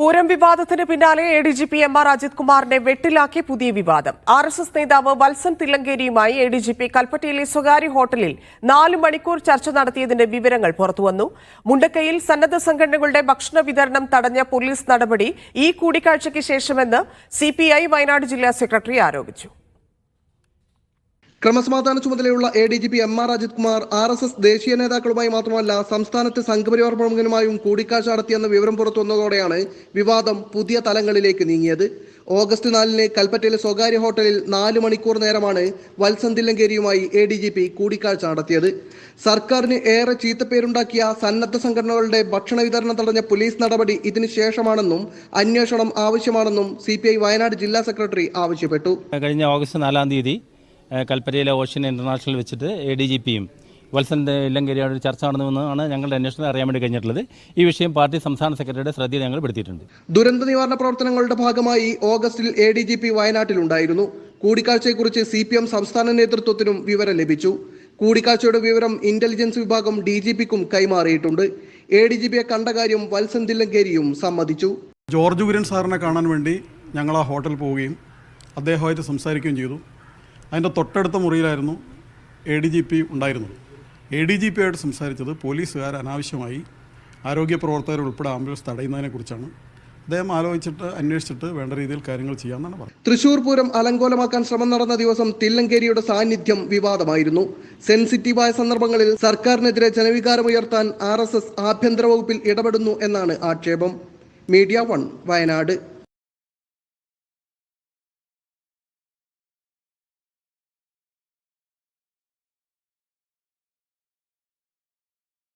പൂരം വിവാദത്തിന് പിന്നാലെ ADGP MR Ajith കുമാറിനെ വെട്ടിലാക്കി പുതിയ വിവാദം. RSS നേതാവ് വത്സൻ തില്ലങ്കേരിയുമായി ADGP കൽപ്പറ്റയിലെ സ്വകാര്യ ഹോട്ടലിൽ 4 മണിക്കൂർ ചർച്ച നടത്തിയതിന്റെ വിവരങ്ങൾ പുറത്തുവന്നു. മുണ്ടക്കയിൽ സന്നദ്ധ സംഘടനകളുടെ ഭക്ഷണ വിതരണം തടഞ്ഞ പോലീസ് നടപടി ഈ കൂടിക്കാഴ്ചയ്ക്ക് ശേഷമെന്ന് CPI വയനാട് ജില്ലാ സെക്രട്ടറി ആരോപിച്ചു. ക്രമസമാധാന ചുമതലയുള്ള ADGP MR Ajith Kumar RSS ദേശീയ നേതാക്കളുമായി മാത്രമല്ല സംസ്ഥാനത്തെ സംഘപരിവാർ പ്രമുഖനുമായും കൂടിക്കാഴ്ച നടത്തിയെന്ന വിവരം പുറത്തുവന്നതോടെയാണ് വിവാദം പുതിയ തലങ്ങളിലേക്ക് നീങ്ങിയത്. ഓഗസ്റ്റ് 4-ന് കൽപ്പറ്റയിലെ സ്വകാര്യ ഹോട്ടലിൽ 4 മണിക്കൂർ നേരമാണ് വത്സൻ തില്ലങ്കേരിയുമായി ADGP കൂടിക്കാഴ്ച നടത്തിയത്. സർക്കാരിന് ഏറെ ചീത്തപ്പേരുണ്ടാക്കിയ സന്നദ്ധ സംഘടനകളുടെ ഭക്ഷണ വിതരണം തടഞ്ഞ പോലീസ് നടപടി ഇതിനു ശേഷമാണെന്നും അന്വേഷണം ആവശ്യമാണെന്നും CPI വയനാട് ജില്ലാ സെക്രട്ടറി ആവശ്യപ്പെട്ടു. കഴിഞ്ഞ ഓഗസ്റ്റ് 4-ാം തീയതി കൽപ്പറ്റയിലെ ഓഷ്യൻ ഇന്റർനാഷണൽ വെച്ചിട്ട് ADGPയും വത്സൻ തില്ലങ്കേരിയോട് ചർച്ച നടന്നുവെന്നാണ് ഞങ്ങളുടെ അന്വേഷണം അറിയാൻ വേണ്ടി കഴിഞ്ഞിട്ടുള്ളത്. ഈ വിഷയം പാർട്ടി സംസ്ഥാന സെക്രട്ടറിയുടെ ശ്രദ്ധയിൽ ഞങ്ങൾ പെടുത്തിയിട്ടുണ്ട്. ദുരന്ത നിവാരണ പ്രവർത്തനങ്ങളുടെ ഭാഗമായി ഓഗസ്റ്റിൽ ADGP വയനാട്ടിലുണ്ടായിരുന്നു. കൂടിക്കാഴ്ചയെക്കുറിച്ച് CPM സംസ്ഥാന നേതൃത്വത്തിനും വിവരം ലഭിച്ചു. കൂടിക്കാഴ്ചയുടെ വിവരം ഇന്റലിജൻസ് വിഭാഗം DGPക്കും കൈമാറിയിട്ടുണ്ട്. ADGPയെ കണ്ട കാര്യം വത്സൻ തില്ലങ്കേരിയും സമ്മതിച്ചു. ജോർജ് കുര്യൻ സാറിനെ കാണാൻ വേണ്ടി ഞങ്ങൾ ആ ഹോട്ടലിൽ പോവുകയും അദ്ദേഹമായിട്ട് സംസാരിക്കുകയും ചെയ്തു. അതിൻ്റെ തൊട്ടടുത്ത മുറിയിലായിരുന്നു ADGP ഉണ്ടായിരുന്നത്. ADGPയായിട്ട് സംസാരിച്ചത് പോലീസുകാർ അനാവശ്യമായി ആരോഗ്യ പ്രവർത്തകർ ഉൾപ്പെടെ ആംബുലൻസ് തടയുന്നതിനെക്കുറിച്ചാണ്. അദ്ദേഹം ആലോചിച്ചിട്ട് അന്വേഷിച്ചിട്ട് വേണ്ട രീതിയിൽ കാര്യങ്ങൾ ചെയ്യാമെന്നാണ് പറഞ്ഞത്. തൃശൂർ പൂരം അലങ്കോലമാക്കാൻ ശ്രമം നടന്ന ദിവസം തില്ലങ്കേരിയുടെ സാന്നിധ്യം വിവാദമായിരുന്നു. സെൻസിറ്റീവായ സന്ദർഭങ്ങളിൽ സർക്കാരിനെതിരെ ജനവികാരമുയർത്താൻ RSS ആഭ്യന്തര വകുപ്പിൽ ഇടപെടുന്നു എന്നാണ് ആക്ഷേപം. മീഡിയ 1 വയനാട്.